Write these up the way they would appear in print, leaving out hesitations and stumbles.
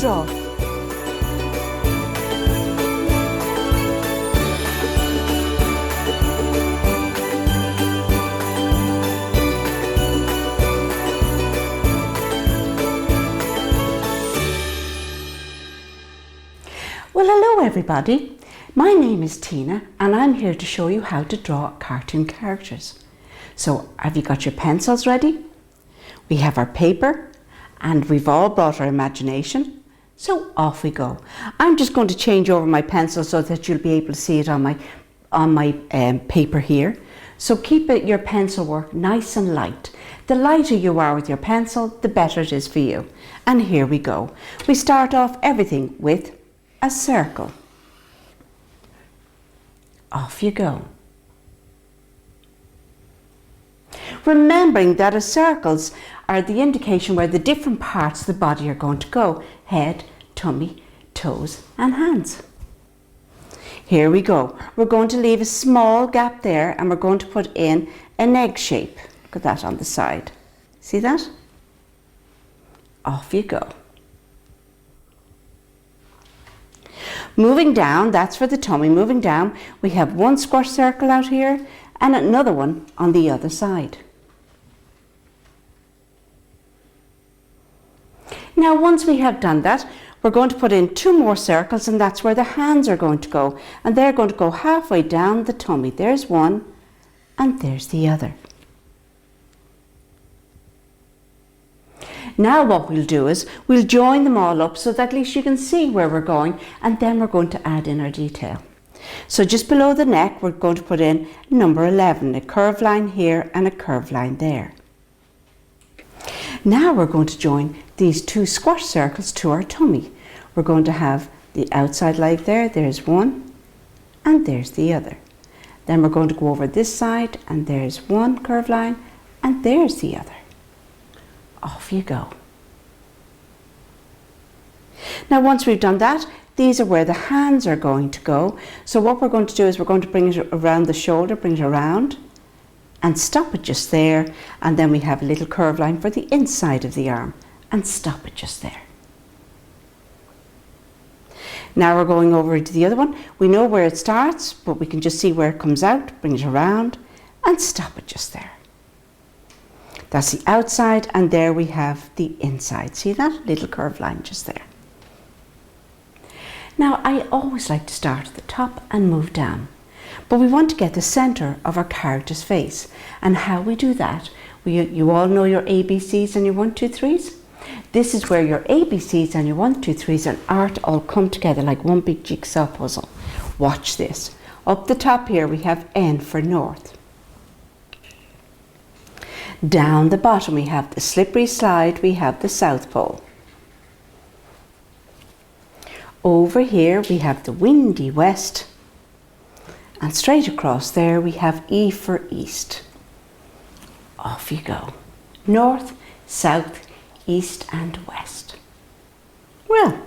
draw. Well, hello everybody. My name is Tina and I'm here to show you how to draw cartoon characters. So, have you got your pencils ready? We have our paper and we've all brought our imagination. So off we go. I'm just going to change over my pencil so that you'll be able to see it on my paper here. So keep your pencil work nice and light. The lighter you are with your pencil, the better it is for you. And here we go. We start off everything with a circle. Off you go. Remembering that circles are the indication where the different parts of the body are going to go. Head, tummy, toes and hands. Here we go. We're going to leave a small gap there and we're going to put in an egg shape. Look at that on the side. See that? Off you go. Moving down, that's for the tummy. Moving down, we have one square circle out here and another one on the other side. Now, once we have done that, we're going to put in two more circles and that's where the hands are going to go. And they're going to go halfway down the tummy. There's one and there's the other. Now what we'll do is we'll join them all up so that at least you can see where we're going, and then we're going to add in our detail. So just below the neck we're going to put in number 11, a curved line here and a curved line there. Now we're going to join these two squash circles to our tummy. We're going to have the outside leg there, there's one and there's the other. Then we're going to go over this side and there's one curved line and there's the other. Off you go. Now once we've done that, these are where the hands are going to go. So what we're going to do is we're going to bring it around the shoulder, bring it around and stop it just there, and then we have a little curved line for the inside of the arm and stop it just there. Now we're going over to the other one. We know where it starts, but we can just see where it comes out, bring it around and stop it just there. That's the outside and there we have the inside. See that little curved line just there. Now I always like to start at the top and move down, but we want to get the center of our character's face, and how we do that, you all know your ABCs and your 1, 2, 3s. This is where your ABCs and your 1, 2, 3s and art all come together like one big jigsaw puzzle. Watch this. Up the top here we have N for north. Down the bottom we have the slippery slide, we have the South Pole. Over here we have the windy west, and straight across there we have E for east. Off you go. North, south, east and west. Well,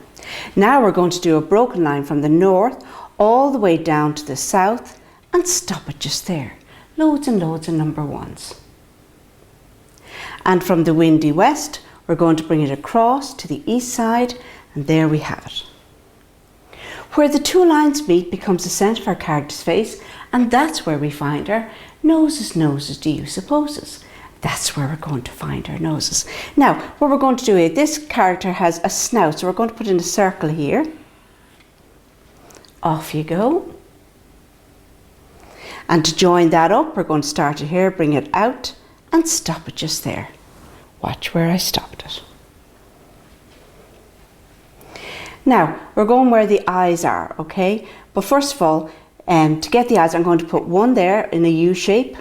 now we're going to do a broken line from the north all the way down to the south and stop it just there. Loads and loads of number ones. And from the windy west, we're going to bring it across to the east side, and there we have it. Where the two lines meet becomes the centre of our character's face, and that's where we find our noses. Noses, do you supposes? That's where we're going to find our noses. Now, what we're going to do is, this character has a snout, so we're going to put in a circle here. Off you go. And to join that up, we're going to start it here, bring it out, and stop it just there. Watch where I stopped it. Now, we're going where the eyes are, okay? But first of all, to get the eyes, I'm going to put one there in a U shape.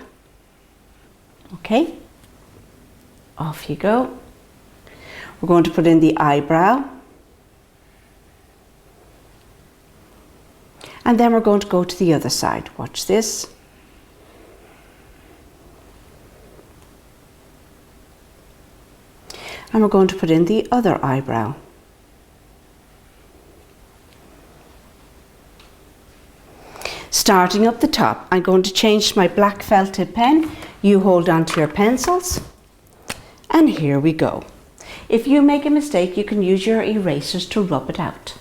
Okay? Off you go. We're going to put in the eyebrow. And then we're going to go to the other side. Watch this. And we're going to put in the other eyebrow. Starting up the top, I'm going to change my black felt tip pen. You hold on to your pencils. And here we go. If you make a mistake, you can use your erasers to rub it out.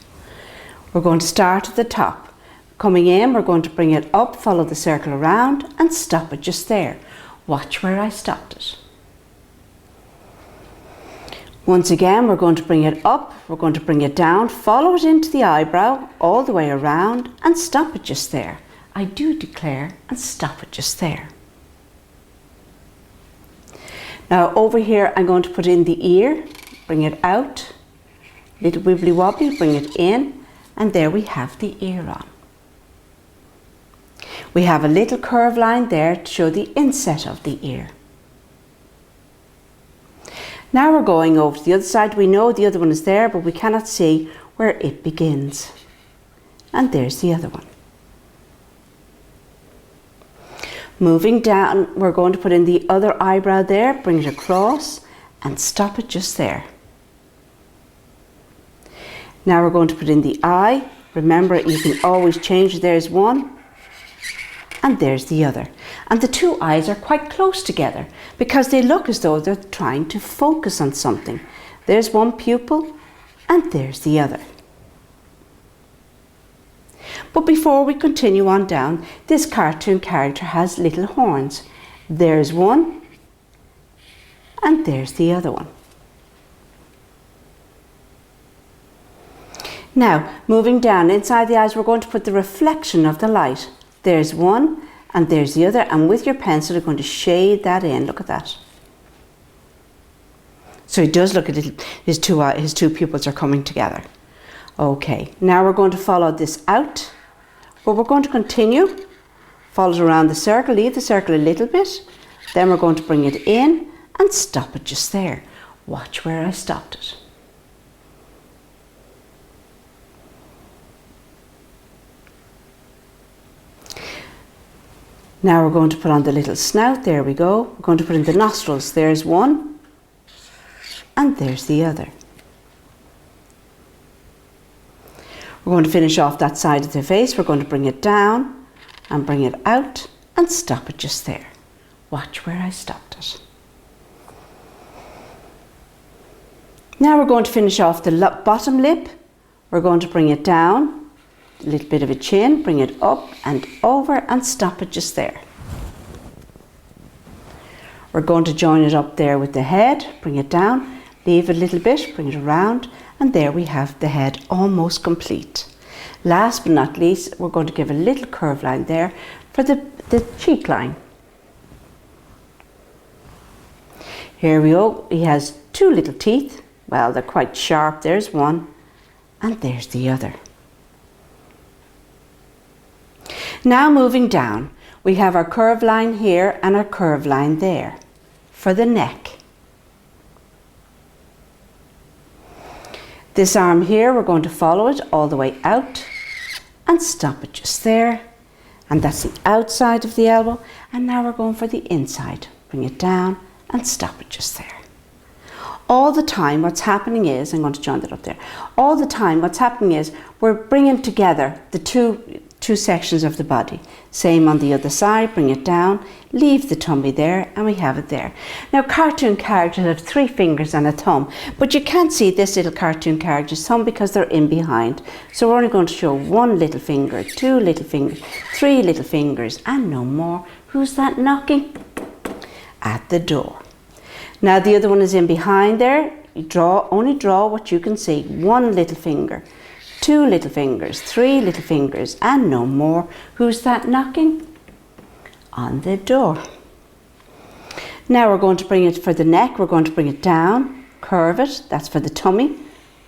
We're going to start at the top. Coming in, we're going to bring it up, follow the circle around and stop it just there. Watch where I stopped it. Once again, we're going to bring it up, we're going to bring it down, follow it into the eyebrow, all the way around and stop it just there. I do declare, and stop it just there. Now over here, I'm going to put in the ear, bring it out, little wibbly wobbly, bring it in, and there we have the ear on. We have a little curve line there to show the inset of the ear. Now we're going over to the other side. We know the other one is there, but we cannot see where it begins. And there's the other one. Moving down, we're going to put in the other eyebrow there, bring it across and stop it just there. Now we're going to put in the eye. Remember, you can always change. There's one and there's the other. And the two eyes are quite close together because they look as though they're trying to focus on something. There's one pupil and there's the other. But before we continue on down, this cartoon character has little horns. There's one and there's the other one. Now, moving down inside the eyes, we're going to put the reflection of the light. There's one and there's the other, and with your pencil you're going to shade that in. Look at that. So he does look a little, his two pupils are coming together. Okay, now we're going to follow this out, but we're going to continue. Follow it around the circle, leave the circle a little bit, then we're going to bring it in and stop it just there. Watch where I stopped it. Now we're going to put on the little snout, there we go. We're going to put in the nostrils, there's one and there's the other. We're going to finish off that side of the face. We're going to bring it down and bring it out and stop it just there. Watch where I stopped it. Now we're going to finish off the bottom lip. We're going to bring it down, a little bit of a chin, bring it up and over and stop it just there. We're going to join it up there with the head, bring it down, leave it a little bit, bring it around, and there we have the head almost complete. Last but not least, we're going to give a little curve line there for the cheek line. Here we go. He has two little teeth. Well, they're quite sharp. There's one and there's the other. Now moving down, we have our curve line here and our curve line there for the neck. This arm here, we're going to follow it all the way out and stop it just there. And that's the outside of the elbow. And now we're going for the inside. Bring it down and stop it just there. All the time what's happening is, I'm going to join that up there. All the time what's happening is we're bringing together the two sections of the body. Same on the other side, bring it down, leave the tummy there, and we have it there. Now cartoon characters have 3 fingers and a thumb, but you can't see this little cartoon character's thumb because they're in behind. So we're only going to show 1 little finger, 2 little fingers, 3 little fingers, and no more. Who's that knocking? At the door. Now the other one is in behind there. You only draw what you can see. 1 little finger, 2 little fingers, 3 little fingers, and no more. Who's that knocking? On the door. Now we're going to bring it for the neck. We're going to bring it down, curve it. That's for the tummy,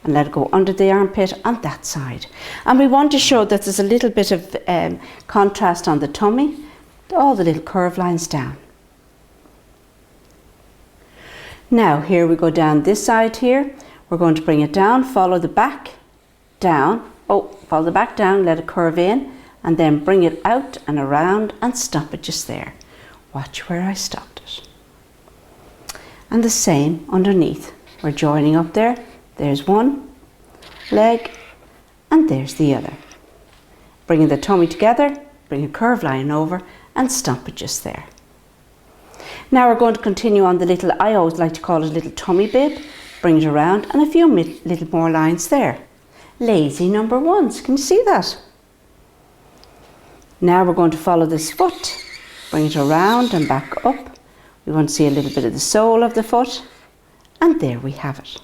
and let it go under the armpit on that side. And we want to show that there's a little bit of contrast on the tummy. All the little curve lines down. Now here we go down this side here. We're going to bring it down, follow the back down. Follow the back down, let it curve in, and then bring it out and around and stop it just there. Watch where I stopped it. And the same underneath. We're joining up there. There's one leg and there's the other. Bringing the tummy together, bring a curve line over and stop it just there. Now we're going to continue on the little, I always like to call it a little tummy bib. bring it around, and a few little more lines there. Lazy number ones, can you see that? Now we're going to follow this foot, bring it around and back up. We want to see a little bit of the sole of the foot, and there we have it.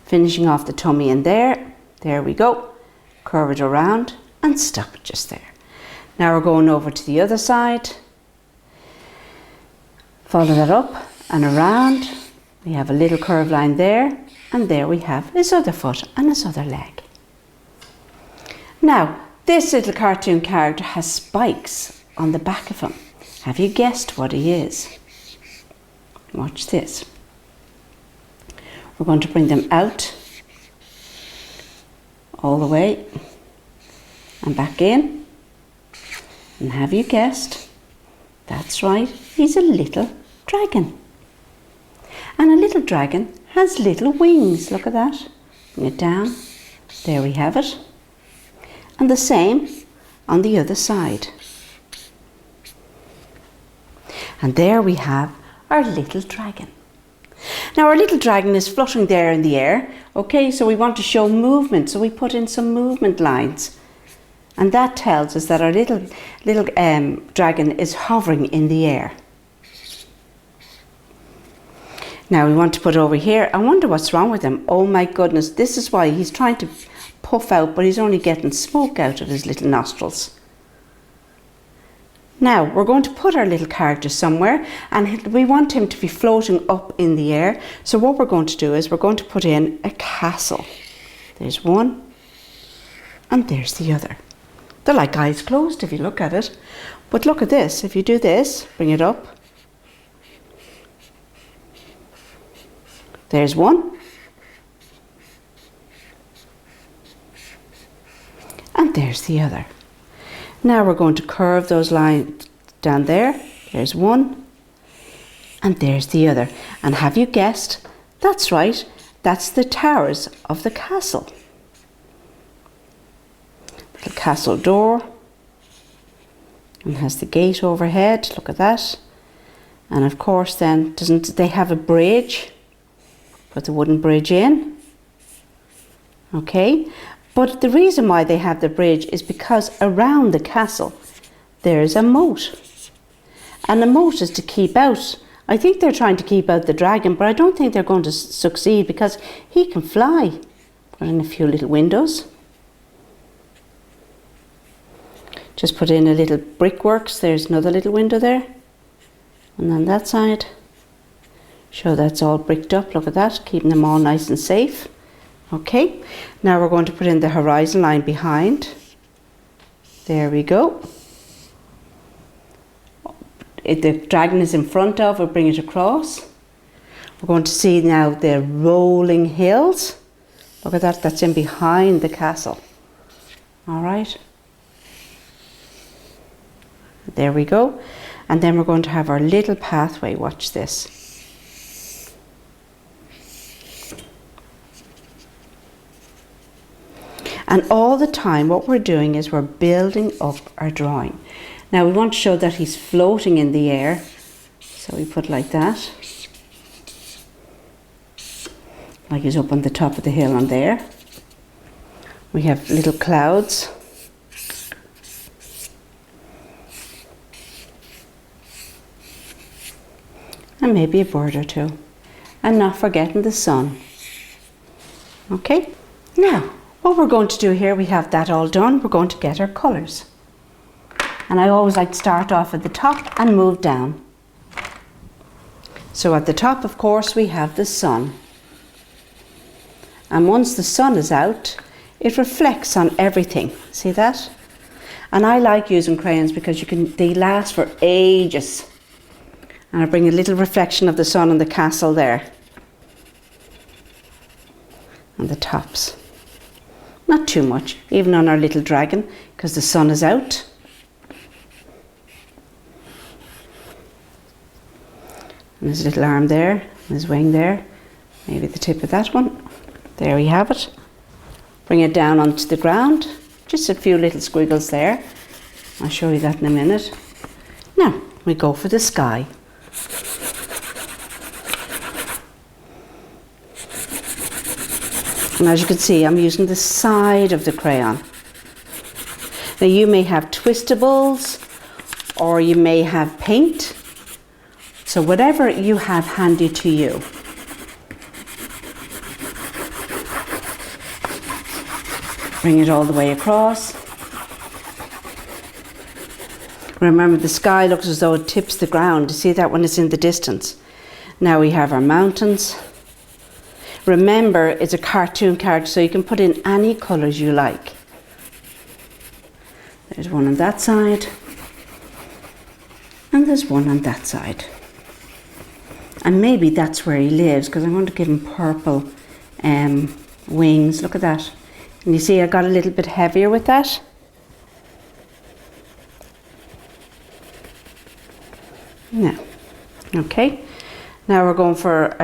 Finishing off the tummy in there, there we go. Curve it around and stop it just there. Now we're going over to the other side. Follow that up and around. We have a little curved line there, and there we have his other foot and his other leg. Now, this little cartoon character has spikes on the back of him. Have you guessed what he is? Watch this. We're going to bring them out all the way and back in. And have you guessed? That's right, he's a little dragon. And a little dragon has little wings. Look at that. Bring it down. There we have it. And the same on the other side. And there we have our little dragon. Now our little dragon is fluttering there in the air. Okay, so we want to show movement, so we put in some movement lines. And that tells us that our little dragon is hovering in the air. Now we want to put over here. I wonder what's wrong with him. Oh my goodness, this is why he's trying to puff out, but he's only getting smoke out of his little nostrils. Now we're going to put our little character somewhere, and we want him to be floating up in the air. So what we're going to do is we're going to put in a castle. There's one, and there's the other. They're like eyes closed if you look at it. But look at this. If you do this, bring it up. There's one. And there's the other. Now we're going to curve those lines down there. There's one. And there's the other. And have you guessed? That's right. That's the towers of the castle. Little castle door. And has the gate overhead. Look at that. And of course then, doesn't they have a bridge? Put the wooden bridge in. Okay. But the reason why they have the bridge is because around the castle there's a moat. And the moat is to keep out. I think they're trying to keep out the dragon, but I don't think they're going to succeed because he can fly. Put in a few little windows. Just put in a little brickworks. There's another little window there. And on that side. Show that's all bricked up. Look at that. Keeping them all nice and safe. Okay, now we're going to put in the horizon line behind. There we go. If the dragon is in front of, we'll bring it across. We're going to see now the rolling hills. Look at that, that's in behind the castle. All right. There we go. And then we're going to have our little pathway. Watch this. And all the time what we're doing is we're building up our drawing. Now we want to show that he's floating in the air. So we put like that. Like he's up on the top of the hill on there. We have little clouds. And maybe a bird or two. And not forgetting the sun. Okay, now what we're going to do here, we have that all done. We're going to get our colours. And I always like to start off at the top and move down. So at the top, of course, we have the sun. And once the sun is out, it reflects on everything. See that? And I like using crayons because they last for ages. And I bring a little reflection of the sun on the castle there. And the tops. Not too much, even on our little dragon, because the sun is out. And his little arm there, and his wing there. Maybe the tip of that one. There we have it. Bring it down onto the ground. Just a few little squiggles there. I'll show you that in a minute. Now, we go for the sky. And as you can see, I'm using the side of the crayon. Now you may have twistables or you may have paint. So whatever you have handy to you. Bring it all the way across. Remember, the sky looks as though it tips the ground. You see that when it's in the distance. Now we have our mountains. Remember, it's a cartoon character, so you can put in any colours you like. There's one on that side. And there's one on that side. And maybe that's where he lives, because I'm going to give him purple wings. Look at that. And you see I got a little bit heavier with that. Now, okay. Now we're going for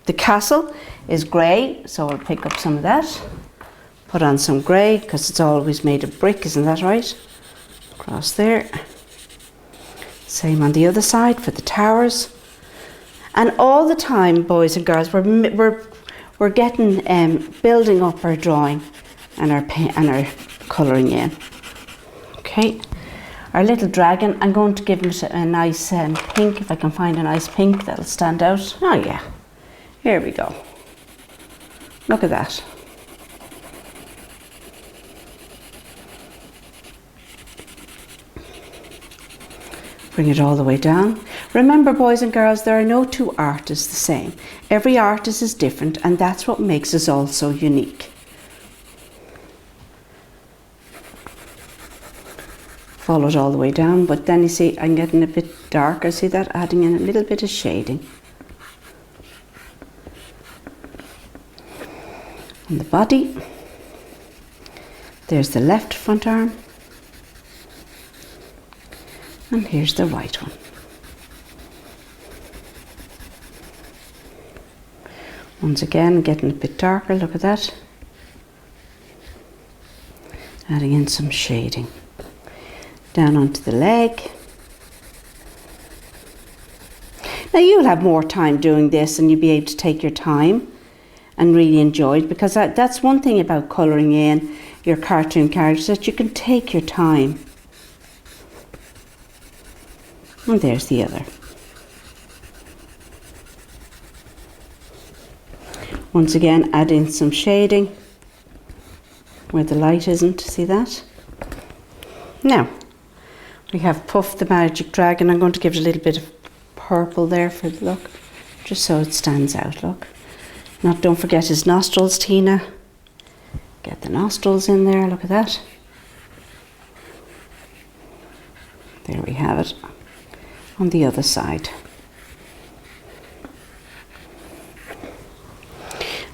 the castle is grey, so I'll pick up some of that. Put on some grey, because it's always made of brick, isn't that right? Across there. Same on the other side for the towers. And all the time, boys and girls, we're getting building up our drawing and our paint and our colouring in. Okay, our little dragon. I'm going to give it a nice pink. If I can find a nice pink that'll stand out. Oh yeah, here we go. Look at that. Bring it all the way down. Remember, boys and girls, there are no two artists the same. Every artist is different, and that's what makes us all so unique. Follow it all the way down, but then you see I'm getting a bit darker. See that? Adding in a little bit of shading. On the body, there's the left front arm. And here's the right one. Once again, getting a bit darker, look at that. Adding in some shading. Down onto the leg. Now you'll have more time doing this and you'll be able to take your time and really enjoy it, because that's one thing about colouring in your cartoon characters, that you can take your time. And there's the other. Once again, add in some shading where the light isn't, see that? Now, we have Puff the Magic Dragon. I'm going to give it a little bit of purple there for the look, just so it stands out, look. Now, don't forget his nostrils, Tina. Get the nostrils in there, look at that. There we have it. On the other side.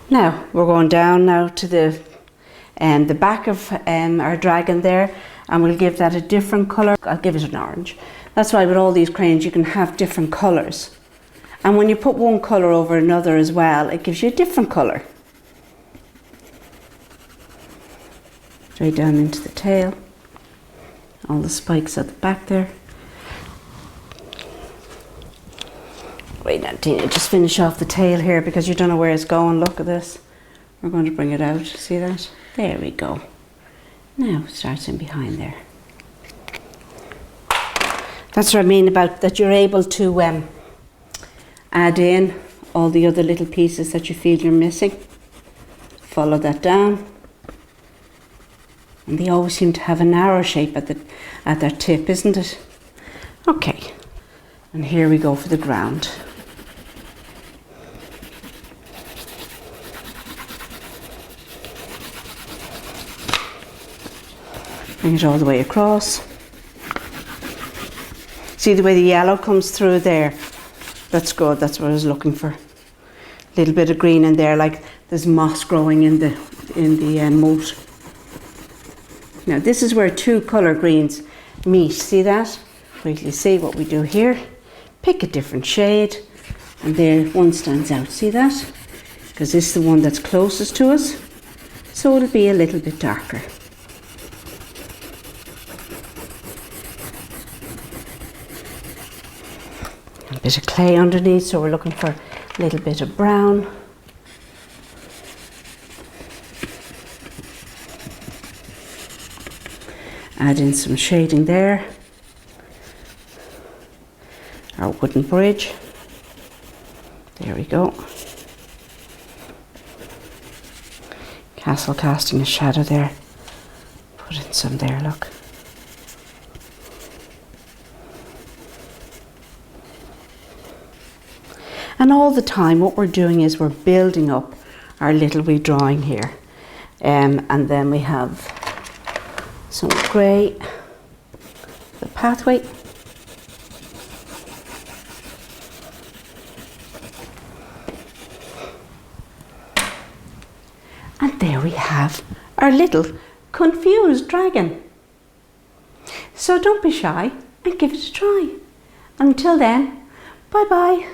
Now we're going down now to the back of our dragon there, and we'll give that a different colour. I'll give it an orange. That's why with all these crayons you can have different colours, and when you put one colour over another as well, it gives you a different colour. Straight down into the tail, all the spikes at the back there. Wait now, Tina, just finish off the tail here, because you don't know where it's going. Look at this. We're going to bring it out. See that? There we go. Now it starts in behind there. That's what I mean about that you're able to add in all the other little pieces that you feel you're missing. Follow that down. And they always seem to have a narrow shape at their tip, isn't it? Okay. And here we go for the ground. Bring it all the way across. See the way the yellow comes through there? That's good, that's what I was looking for. A little bit of green in there, like there's moss growing in the moat. Now this is where two colour greens meet, see that? Wait till you see what we do here. Pick a different shade, and there one stands out, see that? Because this is the one that's closest to us, so it'll be a little bit darker. A bit of clay underneath, so we're looking for a little bit of brown. Add in some shading there. Our wooden bridge. There we go. Castle casting a shadow there. Put in some there, look. And all the time what we're doing is we're building up our little wee drawing here. And then we have some grey, the pathway. And there we have our little confused dragon. So don't be shy and give it a try. Until then, bye bye.